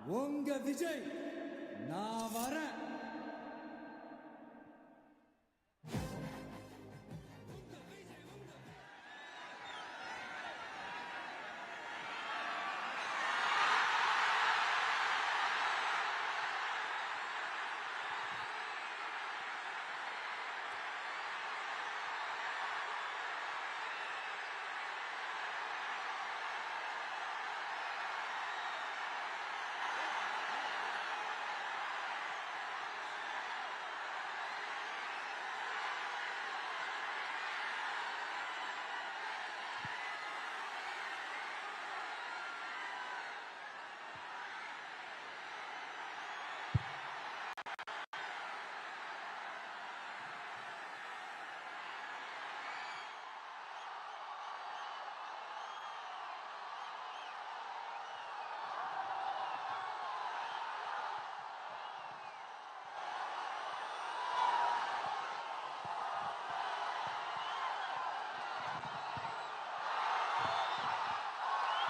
உங்க விஜய் நான் வரேன்.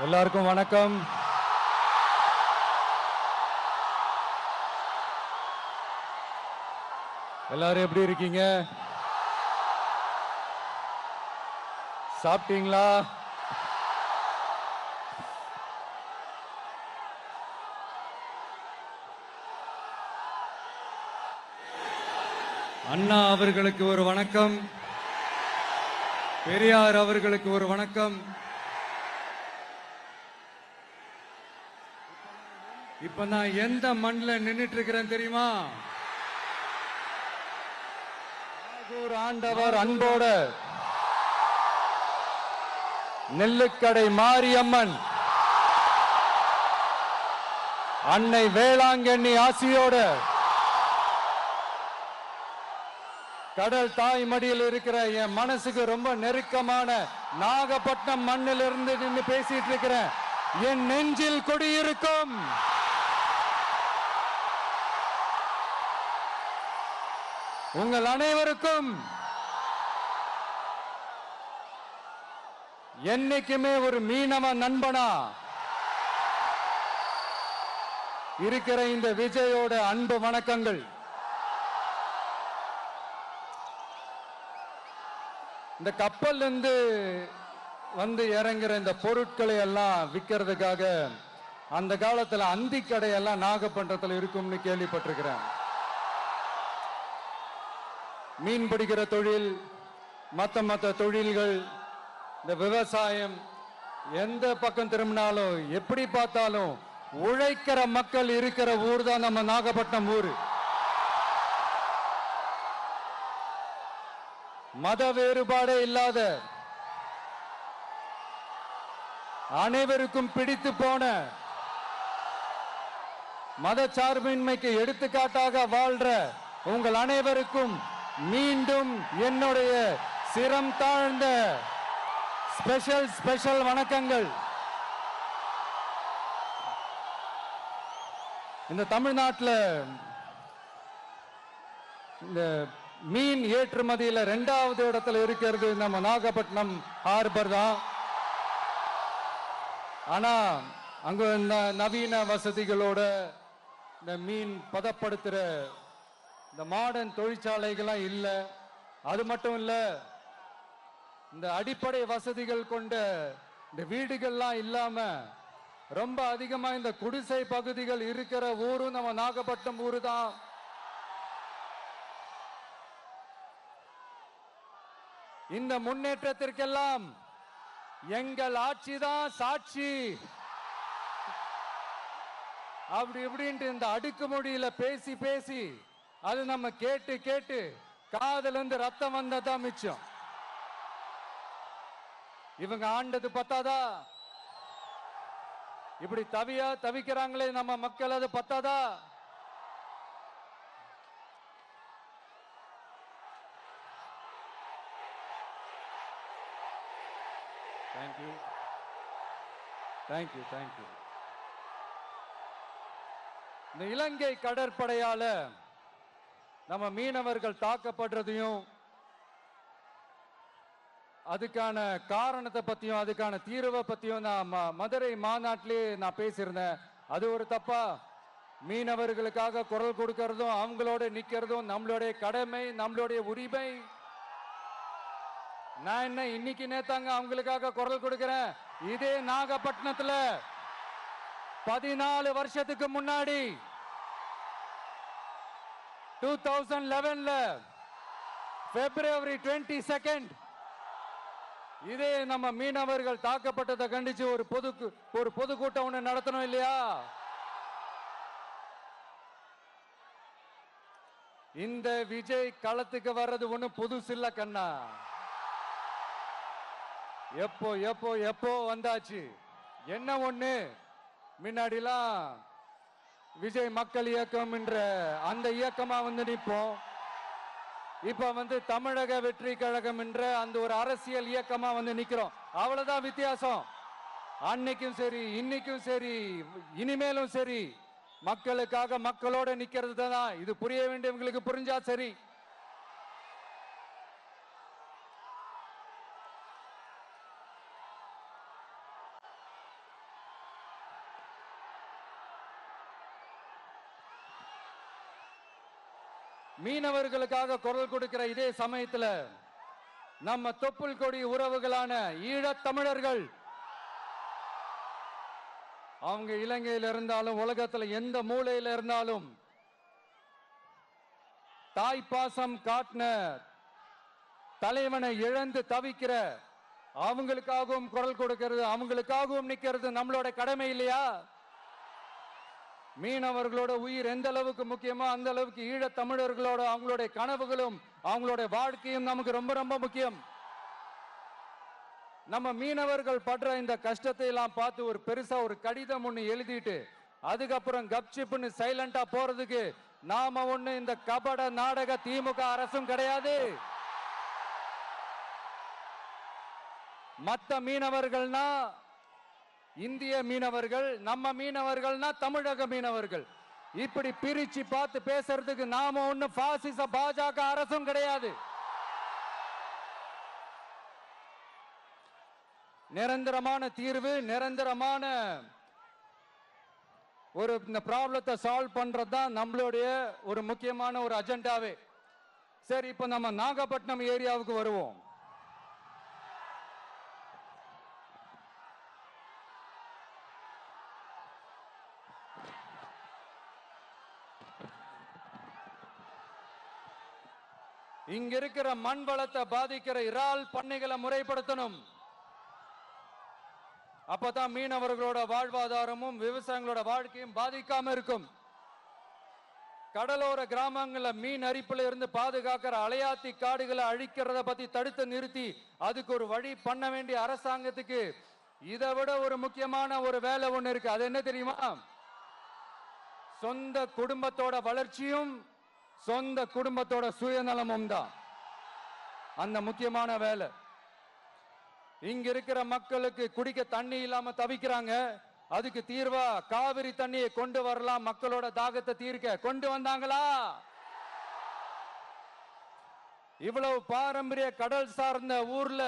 எல்லாருக்கும் வணக்கம். எல்லாரும் எப்படி இருக்கீங்க? சாப்பிட்டீங்களா? அண்ணா அவர்களுக்கு ஒரு வணக்கம், பெரியார் அவர்களுக்கு ஒரு வணக்கம். இப்ப நான் எந்த மண்ணில் நின்னுட்டு இருக்கிறேன் தெரியுமா? ஆண்டவர் அன்போட நெல்லுக்கடை மாரியம்மன் அன்னை வேளாங்கண்ணி ஆசியோட கடல் தாய் மடியில் இருக்கிற என் மனசுக்கு ரொம்ப நெருக்கமான நாகப்பட்டினம் மண்ணில் இருந்து நின்று பேசிட்டு இருக்கிறேன். என் நெஞ்சில் குடியிருக்கும் உங்கள் அனைவருக்கும் என்னைக்குமே ஒரு மீனவ நண்பனா இருக்கிற இந்த விஜயோட அன்பு வணக்கங்கள். இந்த கப்பல் இருந்து வந்து இறங்குற இந்த பொருட்களை எல்லாம் விற்கிறதுக்காக அந்த காலத்துல அந்தி கடையெல்லாம் நாகப்பட்டினத்தில் இருக்கும்னு கேள்விப்பட்டிருக்கிறேன். மீன் பிடிக்கிற தொழில், மற்ற தொழில்கள், இந்த விவசாயம், எந்த பக்கம் திரும்பினாலும் எப்படி பார்த்தாலும் உழைக்கிற மக்கள் இருக்கிற ஊர் தான் நம்ம நாகப்பட்டினம் ஊர். மத வேறுபாடே இல்லாத அனைவருக்கும் பிடித்து போன மத சார்பின்மைக்கு எடுத்துக்காட்டாக வாழ்ற உங்கள் அனைவருக்கும் மீண்டும் என்னுடைய சிரம் தாழ்ந்த ஸ்பெஷல் வணக்கங்கள். இந்த தமிழ்நாட்டில் இந்த மீன் ஏற்றுமதியில் 2வது இடத்துல இருக்கிறது நம்ம நாகப்பட்டினம் ஹார்பர் தான். ஆனா அங்க நவீன வசதிகளோட இந்த மீன் பதப்படுத்துற இந்த மாடர்ன் தொழிற்சாலைகள்லாம் இல்லை. அது மட்டும் இல்ல, இந்த அடிப்படை வசதிகள் கொண்ட இந்த வீடுகள்லாம் இல்லாம ரொம்ப அதிகமா இந்த குடிசை பகுதிகள் இருக்கிற ஊரும் நம்ம நாகப்பட்டினம் ஊரு தான். இந்த முன்னேற்றத்திற்கெல்லாம் எங்கள் ஆட்சி தான் சாட்சி. அப்படி இப்படின்ட்டு இந்த அடுக்குமொழியில பேசி பேசி அது நம்ம கேட்டு கேட்டு காதுல இருந்து ரத்தம் வந்ததான் மிச்சம். இவங்க ஆண்டது பத்தாதா? இப்படி தவிக்கிறாங்களே நம்ம மக்கள், அது பத்தாதா? தேங்க்யூ. இந்த இலங்கை கடற்படையால நம்ம மீனவர்கள் தாக்கப்படுறதையும் அதுக்கான காரணத்தை பத்தியும் அதுக்கான தீர்வை பத்தியும் நான் மதுரை மாநாட்டிலே நான் பேசியிருந்தேன். அது ஒரு தப்பா? மீனவர்களுக்காக குரல் கொடுக்கறதும் அவங்களோட நிக்கிறதும் நம்மளுடைய கடமை, நம்மளுடைய உரிமை. நான் என்ன இன்னைக்கு நேத்தாங்க அவங்களுக்காக குரல் கொடுக்கிறேன். இதே நாகப்பட்டினத்துல 14 வருஷத்துக்கு முன்னாடி 2011ல February 22nd இதே நம்ம மீனவர்கள் தாக்கப்பட்டதை கண்டிச்சு ஒரு பொதுக்கூட்டம் ஒண்ணு நடத்தணும் இல்லையா? இந்த விஜய் களத்துக்கு வர்றது ஒண்ணு புதுசு இல்ல கண்ணா. எப்போ எப்போ எப்போ வந்தாச்சு. என்ன ஒண்ணு, முன்னாடிலாம் விஜய் மக்கள் இயக்கம் என்ற அந்த இயக்கமா வந்து நிற்போம். இப்ப தமிழக வெற்றி கழகம் என்ற அந்த ஒரு அரசியல் இயக்கமா வந்து நிக்கிறோம். அவ்வளவுதான் வித்தியாசம். அன்னைக்கும் சரி, இன்னைக்கும் சரி, இனிமேலும் சரி, மக்களுக்காக மக்களோட நிக்கிறது தான். இது புரிய வேண்டியவங்களுக்கு புரிஞ்சா சரி. மீனவர்களுக்காக குரல் கொடுக்கிற இதே சமயத்துல நம்ம தொப்புள் கொடி உறவுகளான ஈழத் தமிழர்கள், அவங்க இலங்கையில் இருந்தாலும் உலகத்துல எந்த மூலையில இருந்தாலும் தாய்ப்பாசம் காட்டின தலைவனை இழந்து தவிக்கிற அவங்களுக்காகவும் குரல் கொடுக்கிறது, அவங்களுக்காகவும் நிக்கிறது நம்மளோட கடமை இல்லையா? மீனவர்களோட உயிர் எந்த அளவுக்கு முக்கியமோ அந்த அளவுக்கு ஈழத் தமிழர்களோட அவங்களுடைய கனவுகளும் அவங்களுடைய வாழ்க்கையும் நமக்கு ரொம்ப ரொம்ப முக்கியம். நம்ம மீனவர்கள் படுற இந்த கஷ்டத்தை எல்லாம் பார்த்து ஒரு பெருசா ஒரு கடிதம் ஒண்ணு எழுதிட்டு அதுக்கப்புறம் கப்சிப்னு சைலண்டா போறதுக்கு நாம ஒண்ணு இந்த கபட நாடக திமுக அரசும் கிடையாது. மத்த மீனவர்கள்னா இந்திய மீனவர்கள், நம்ம மீனவர்கள்னா தமிழக மீனவர்கள். இப்படி பிரிச்சு பார்த்து பேசுறதுக்கு நாம ஒண்ணு பாசிச பாஜக அரசும் கிடையாது. நிரந்தரமான தீர்வு, நிரந்தரமான ஒரு இந்த ப்ராப்ளத்தை சால்வ் பண்றது தான் நம்மளுடைய ஒரு முக்கியமான ஒரு அஜெண்டாவே. சரி, இப்ப நம்ம நாகப்பட்டினம் ஏரியாவுக்கு வருவோம். இங்க இருக்கிற மண் வளத்தை பாதிக்கிற இறால் பண்ணைகளை முறைப்படுத்தணும். அப்பதான் மீனவர்களோட வாழ்வாதாரமும் விவசாயிகளோட வாழ்க்கையும் பாதிக்காம இருக்கும். கடலோர கிராமங்கள்ல மீன் அரிப்புல இருந்து பாதுகாக்கிற அலையாத்தி காடுகளை அழிக்கிறத பத்தி தடுத்து நிறுத்தி அதுக்கு ஒரு வழி பண்ண வேண்டிய அரசாங்கத்துக்கு இதை விட ஒரு முக்கியமான ஒரு வேலை ஒண்ணு இருக்கு. அது என்ன தெரியுமா? சொந்த குடும்பத்தோட வளர்ச்சியும் சொந்த குடும்பத்தோட சுயநலமும் தான் அந்த முக்கியமான வேலை. இங்க இருக்கிற மக்களுக்கு குடிக்க தண்ணி இல்லாம தவிக்கிறாங்க. அதுக்கு தீர்வா காவிரி தண்ணியை கொண்டு வரலாம், மக்களோட தாகத்தை தீர்க்க. கொண்டு வந்தாங்களா? இவ்வளவு பாரம்பரிய கடல் சார்ந்த ஊர்ல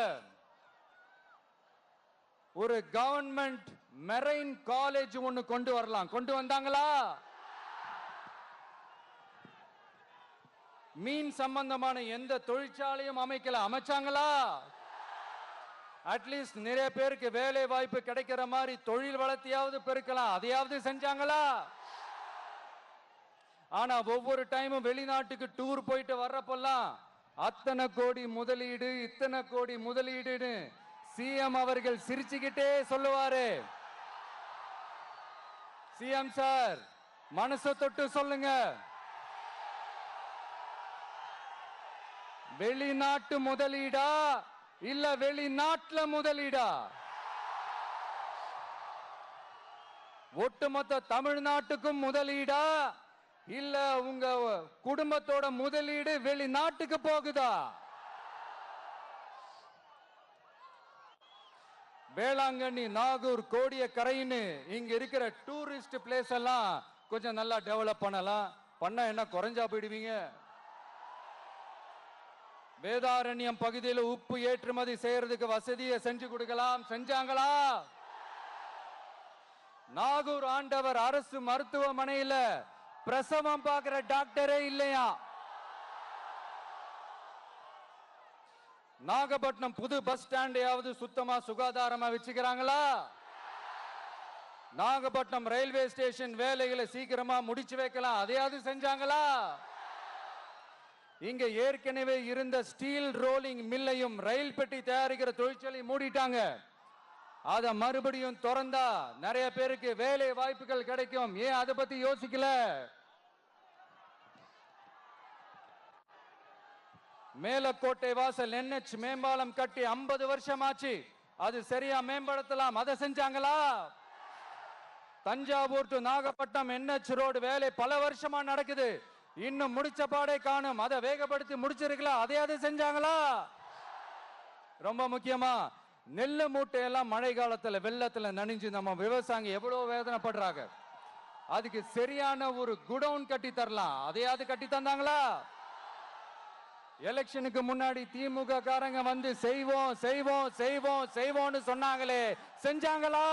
ஒரு கவர்மெண்ட் மெரைன் காலேஜ் ஒன்னு கொண்டு வரலாம். கொண்டு வந்தாங்களா? மீன் சம்பந்தமான எந்த தொழிற்சாலையும் அமைக்கல. அமைச்சாங்களா? அட்லீஸ்ட் நிறைய பேருக்கு வேலை வாய்ப்பு கிடைக்கிற மாதிரி தொழில் வளர்த்தியாவது பெருக்கலாம். அதையாவது செஞ்சாங்களா? ஆனா ஒவ்வொரு டைமும் வெளிநாட்டுக்கு டூர் போயிட்டு வர்றப்பெல்லாம் அத்தனை கோடி முதலீடு, இத்தனை கோடி முதலீடுன்னு சிஎம் அவர்கள் சிரிச்சுக்கிட்டே சொல்லுவாரு. சிஎம் சார், மனசை தொட்டு சொல்லுங்க, வெளிநாட்டு முதலீடா இல்ல வெளிநாட்டுல முதலீடா? ஒட்டுமொத்த தமிழ்நாட்டுக்கும் முதலீடா இல்ல உங்க குடும்பத்தோட முதலீடு வெளிநாட்டுக்கு போகுதா? வேளாங்கண்ணி, நாகூர், கோடியக்கரைன்னு இங்க இருக்கிற டூரிஸ்ட் பிளேஸ் எல்லாம் கொஞ்சம் நல்லா டெவலப் பண்ணலாம். பண்ண என்ன குறைஞ்சா போயிடுவீங்க? வேதாரண்யம் பகுதியில் உப்பு ஏற்றுமதி செய்யறதுக்கு வசதியை செஞ்சு கொடுக்கலாம். செஞ்சாங்களா? நாகூர் ஆண்டவர் அரசு மருத்துவமனையில பிரசவம் பார்க்கிற டாக்டரே இல்லையா? நாகப்பட்டினம் புது பஸ் ஸ்டாண்டையாவது சுத்தமா சுகாதாரமா வச்சுக்கிறாங்களா? நாகப்பட்டினம் ரயில்வே ஸ்டேஷன் வேலைகளை சீக்கிரமா முடிச்சு வைக்கலாம், அதையாவது செஞ்சாங்களா? இங்க ஏற்கனவே இருந்த ஸ்டீல் ரோலிங் மில்லையும் ரயில் பெட்டி தயாரிக்கிற தொழிற்சாலை மூடிட்டாங்க. அத மறுபடியும் திறந்தா நிறைய பேருக்கு வேலை வாய்ப்புகள் கிடைக்கும். ஏன் அதை பத்தி யோசிக்கல? மேலக்கோட்டை வாசல் NH மேம்பாலம் கட்டி 50 வருஷம் ஆச்சு, அது சரியா மேம்படுத்தலாம், அதை செஞ்சாங்களா? Thanjavur to Nagapattinam NH road வேலை பல வருஷமா நடக்குது, இன்னும் முடிச்ச பாடே காணும், அதை வேகப்படுத்தி முடிச்சிருக்கலாம், அதையாவது செஞ்சாங்களா? ரொம்ப முக்கியமா நெல்லு மூட்டையெல்லாம் மழை காலத்துல வெள்ளத்துல நனைஞ்சு நம்ம விவசாயிங்க எவ்வளவு வேதனைப்படுறாங்க. அதுக்கு சரியான ஒரு குடவுன் கட்டி தரலாம், அதையாவது கட்டி தந்தாங்களா? எலெக்ஷனுக்கு முன்னாடி திமுக காரங்க வந்து செய்வோம் செய்வோம் செய்வோம் செய்வோம்னு சொன்னாங்களே, செஞ்சாங்களா?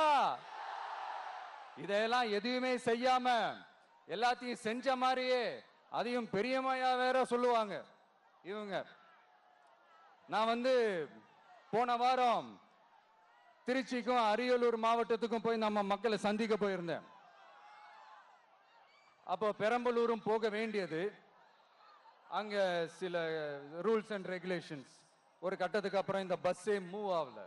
இதெல்லாம் எதுவுமே செய்யாம எல்லாத்தையும் செஞ்ச மாதிரியே அதையும் பெரியமையா வேற சொல்லுவாங்க இவங்க. நான் வந்து போன வாரம் திருச்சிக்கும் அரியலூர் மாவட்டத்துக்கும் போய் நம்ம மக்களை சந்திக்க போயிருந்தேன். அப்போ பெரம்பலூரும் போக வேண்டியது. அங்க சில ரூல்ஸ் அண்ட் ரெகுலேஷன்ஸ், ஒரு கட்டத்துக்கு அப்புறம் இந்த பஸ்ஸே மூவ் ஆகல.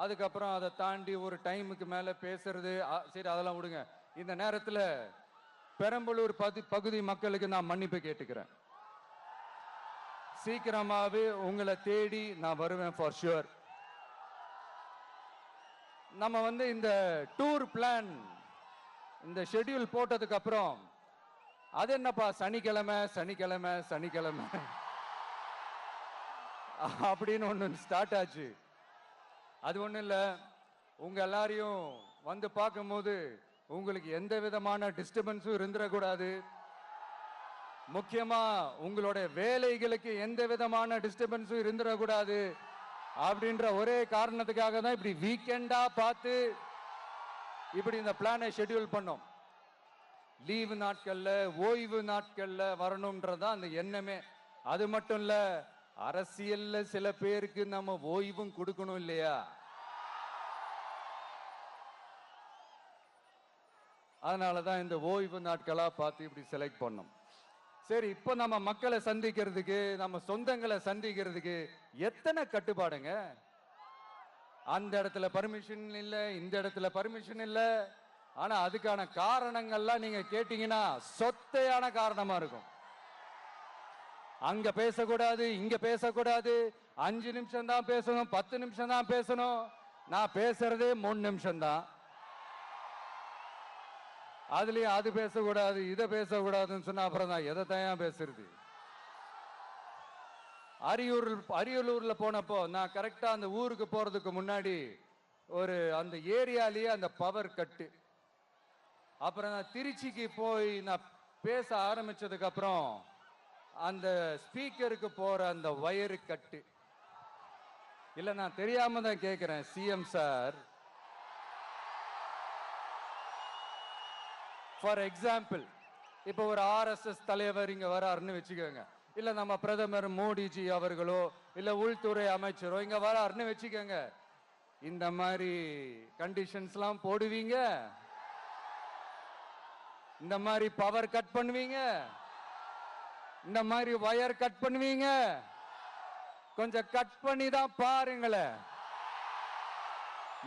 அதுக்கப்புறம் அதை தாண்டி ஒரு டைமுக்கு மேல பேசுறது, சரி அதெல்லாம் விடுங்க. இந்த நேரத்தில் பெரம்பலூர் பகுதி மக்களுக்கு நான் மன்னிப்பு கேட்டுக்கிறேன். சீக்கிரமாவே உங்களை தேடி நான் வருவேன் ஃபார் ஷுவர். நம்ம வந்து இந்த டூர் பிளான், இந்த ஷெட்யூல் போட்டதுக்கு அப்புறம் அது என்னப்பா சனிக்கிழமை சனிக்கிழமை சனிக்கிழமை அப்படின்னு ஒன்று ஸ்டார்ட் ஆச்சு. அது ஒன்றும் இல்லை, உங்க எல்லாரையும் வந்து பார்க்கும்போது உங்களுக்கு எந்த விதமான டிஸ்டர்பன்ஸும் இருந்துடக்கூடாது. முக்கியமா உங்களுடைய வேலைகளுக்கு எந்த விதமான டிஸ்டர்பன்ஸும் இருந்துடக்கூடாது அப்படின்ற ஒரே காரணத்துக்காக தான் இப்படி வீக்கெண்டா பார்த்து இப்படி இந்த பிளானை ஷெட்யூல் பண்ணோம். லீவு நாட்கள்ல ஓய்வு நாட்கள்ல வரணும்ன்றதான் அந்த எண்ணமே. அது மட்டும் இல்ல, அரசியல்ல சில பேருக்கு நம்ம ஓய்வும் கொடுக்கணும் இல்லையா? அதனாலதான் இந்த ஓய்வு நாட்களா பார்த்து இப்படி செலக்ட் பண்ணோம். சரி, இப்ப நம்ம மக்களை சந்திக்கிறதுக்கு, நம்ம சொந்தங்களை சந்திக்கிறதுக்கு எத்தனை கட்டுப்பாடுங்க. அந்த இடத்துல பர்மிஷன் இல்ல, இந்த இடத்துல பர்மிஷன் இல்ல. ஆனா அதுக்கான காரணங்கள்லாம் நீங்க கேட்டீங்கன்னா சொத்தையான காரணமா இருக்கும். அங்க பேசக்கூடாது, இங்க பேசக்கூடாது, 5 நிமிஷம் தான் பேசணும், 10 நிமிஷம் தான் பேசணும். நான் பேசுறதே 3 நிமிஷம் தான். அதுலயும் அது பேசக்கூடாது, இதை பேசக்கூடாதுன்னு சொன்னா அப்புறம் தான் எதை தான் பேசுறது. அரியலூர்ல போனப்போ நான் கரெக்டா அந்த ஊருக்கு போறதுக்கு முன்னாடி ஒரு அந்த ஏரியாலேயே அந்த பவர் கட்டு. அப்புறம் நான் திருச்சிக்கு போய் நான் பேச ஆரம்பிச்சதுக்கு அப்புறம் அந்த ஸ்பீக்கருக்கு போற அந்த வயரு கட்டு. இல்ல நான் தெரியாம தான் கேட்கிறேன், சிஎம் சார், ஃபார் எக்ஸாம்பிள் இப்போ ஒரு RSS தலைவர் இங்க வராருன்னு வச்சுக்கோங்க, இல்ல நம்ம பிரதமர் மோடிஜி அவர்களோ இல்ல உள்துறை அமைச்சரோ இங்க வராருன்னு வச்சுக்கோங்க, இந்த மாதிரி கண்டிஷன்ஸ்லாம் போடுவீங்க? இந்த மாதிரி பவர் கட் பண்ணுவீங்க? இந்த மாதிரி வயர் கட் பண்ணுவீங்க? கொஞ்சம் கட் பண்ணி தான் பாருங்களேன்.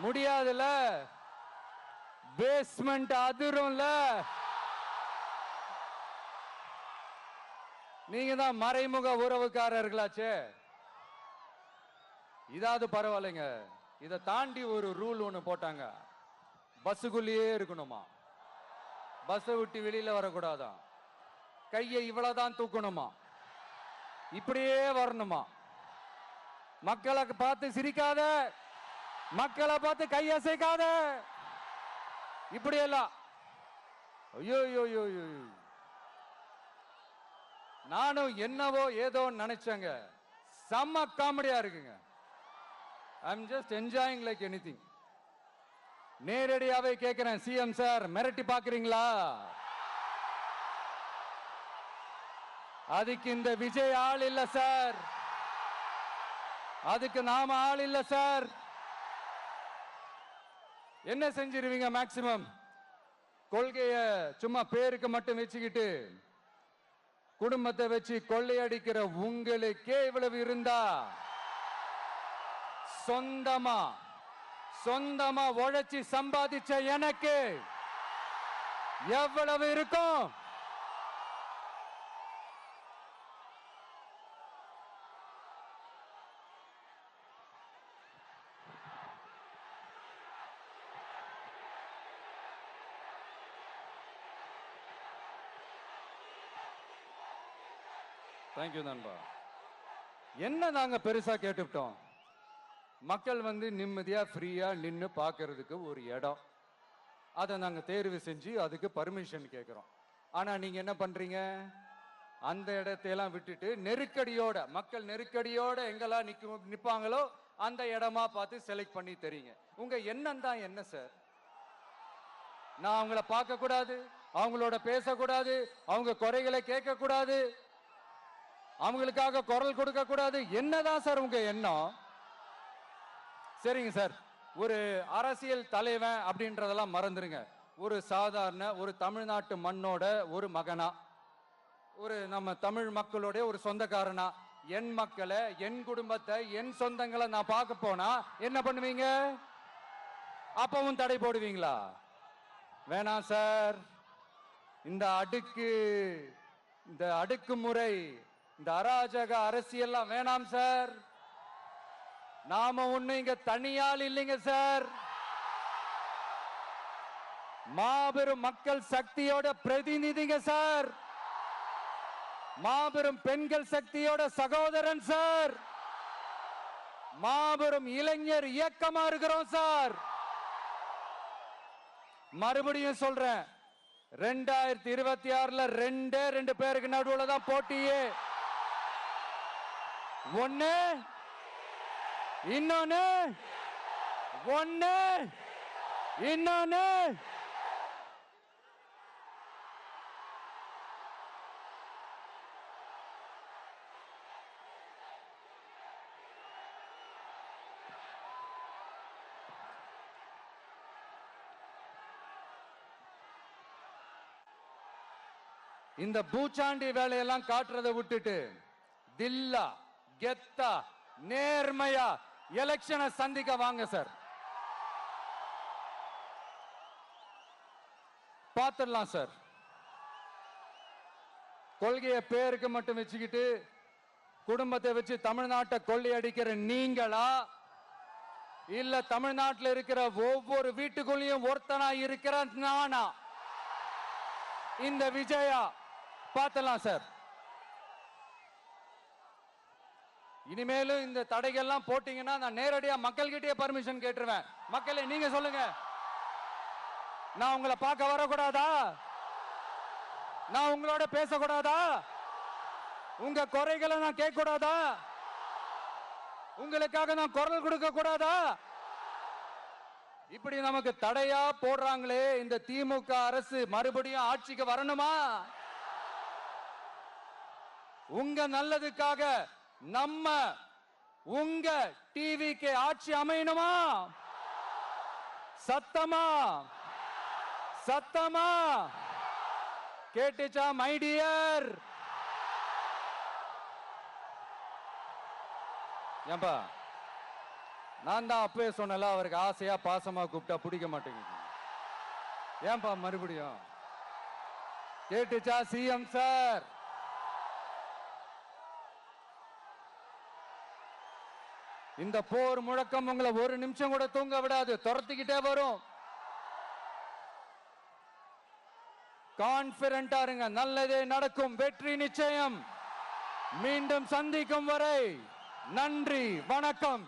முடியாதுல, பேஸ்மெண்ட் அதிரும்ல. நீங்க தான் மறைமுக உறவுக்காரர்களாச்சே. இதாவது பரவாயில்லைங்க. இதை தாண்டி ஒரு ரூல் ஒண்ணு போட்டாங்க, பஸ்ஸுக்குள்ளேயே இருக்கணுமா, பஸ்ஸை விட்டு வெளியில வரக்கூடாதான், கையை இவ்வளவுதான் தூக்கணுமா, இப்படியே வரணுமா, மக்களை பார்த்து சிரிக்காத, மக்களை பார்த்து கையசைக்காத, இப்படி எல்லாம். ஐயோ ஐயோ, நானும் என்னவோ ஏதோ நினைச்சேங்க. செம்ம காமெடியா இருக்குங்க. I am just enjoying like anything. நேரடியாவே கேட்கிறேன், சிஎம் சார் மிரட்டி பாக்குறீங்களா? அதுக்கு இந்த விஜய் ஆள் இல்ல சார், அதுக்கு நாம ஆள் இல்ல சார். என்ன செஞ்சிருவீங்க? மேக்சிமம் கொள்கைய சும்மா பேருக்கு மட்டும் வச்சுக்கிட்டு குடும்பத்தை வச்சு கொள்ளையடிக்கிற உங்களுக்கே இவ்வளவு இருந்தா, சொந்தமா உழைச்சி சம்பாதிச்ச எனக்கு எவ்வளவு இருக்கும்? தேங்க்யூ நண்பா. என்ன நாங்க பெருசா கேட்டுவிட்டோம்? மக்கள் நிம்மதியா ஃப்ரீயா நின்று பார்க்கறதுக்கு ஒரு இடம், அதை நாங்க தேர்வு செஞ்சு அதுக்கு பர்மிஷன் கேட்கிறோம். ஆனா நீங்க என்ன பண்றீங்க? அந்த இடத்தையெல்லாம் விட்டுட்டு நெருக்கடியோட, மக்கள் நெருக்கடியோட எங்கெல்லாம் நிப்பாங்களோ அந்த இடமா பார்த்து செலக்ட் பண்ணி தரீங்க. உங்க எண்ணம் தான் என்ன சார்? நான் அவங்கள பார்க்க கூடாது, அவங்களோட பேசக்கூடாது, அவங்க குறைகளை கேட்க கூடாது, அவங்களுக்காக குரல் கொடுக்க கூடாது, என்னதான் சார் உங்க எண்ணம்? சரிங்க சார், ஒரு அரசியல் தலைவன் அப்படின்றதெல்லாம் மறந்துருங்க. ஒரு சாதாரண ஒரு தமிழ்நாட்டு மண்ணோட ஒரு மகனா, ஒரு நம்ம தமிழ் மக்களுடைய ஒரு சொந்தக்காரனா, என் மக்களை, என் குடும்பத்தை, என் சொந்தங்களை நான் பார்க்க போனா என்ன பண்ணுவீங்க? அப்பவும் தடை போடுவீங்களா? வேணாம் சார். இந்த அடுக்குமுறை, இந்த அராஜக அரசியல்லாம் வேணாம் சார். நாம ஒண்ணு இங்க தனியால் இல்லைங்க சார், மாபெரும் மக்கள் சக்தியோட பிரதிநிதிங்க சார், மாபெரும் பெண்கள் சக்தியோட சகோதரன் சார், மாபெரும் இளைஞர் இயக்கமா இருக்கிறோம் சார். மறுபடியும் சொல்றேன், 2026ல ரெண்டு பேருக்கு நடுவுல தான் போட்டியே. ஒண்ணு இன்னொன்னு, இந்த பூச்சாண்டி வேலையெல்லாம் காட்டுறதை விட்டுட்டு தில்லா கெத்தா நேர்மையா எலெக்ஷனை சந்திக்க வாங்க சார். பார்த்துடலாம் சார். கொள்கையை பேருக்கு மட்டும் வச்சுக்கிட்டு குடும்பத்தை வச்சு தமிழ்நாட்டை கொள்ளையடிக்கிற நீங்களா, இல்ல தமிழ்நாட்டில் இருக்கிற ஒவ்வொரு வீட்டுக்குள்ளேயும் ஒருத்தனா இருக்கிற நானா, இந்த விஜயா? பார்த்துடலாம் சார். இனிமேலும் இந்த தடைகள்லாம் போட்டீங்கன்னா நான் நேரடியா மக்கள்கிட்டயே பர்மிஷன் கேட்டுருவேன். மக்களே நீங்க சொல்லுங்க, நான் உங்களை பார்க்க வரக்கூடாதா? நான் உங்களோட பேசக்கூடாதா? உங்க குறைகளை நான் கேட்க கூடாதா? உங்களுக்காக நான் குரல் கொடுக்க கூடாதா? இப்படி நமக்கு தடையா போடுறாங்களே, இந்த திமுக அரசு மறுபடியும் ஆட்சிக்கு வரணுமா? உங்க நல்லதுக்காக நம்ம உங்க டிவிக்கு ஆட்சி அமையணுமா? சத்தமா கேட்டுச்சா மை டியர்? ஏன்பா, நான் தான் அப்பவே சொன்னல, அவருக்கு ஆசையா பாசமா கூப்பிட்டா பிடிக்க மாட்டேங்குது. ஏன்பா மறுபடியும்? கேட்டுச்சா சிஎம் சார்? இந்த போர் முழக்கம் உங்களை ஒரு நிமிஷம் கூட தூங்க விடாது, துரத்திக்கிட்டே வரும். கான்பிடண்டா இருங்க, நல்லதே நடக்கும், வெற்றி நிச்சயம். மீண்டும் சந்திக்கும் வரை நன்றி, வணக்கம்.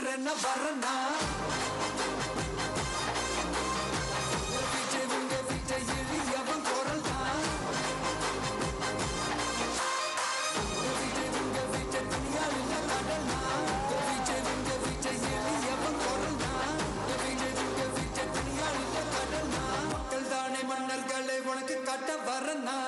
சொல்றேன்னா வரனா விஜய் உங்க விஜய் எளியவன் குரல் தான் விஜய் உங்க விஜய் துணியால் இல்ல கடல் தான் விஜய் உங்க விஜய் எளியவன் குரல் தான் விஜய் உங்க விஜய் துணியால் இல்ல கடல் தான் மக்கள் தானே மன்னர்களை உனக்கு காட்ட வரனா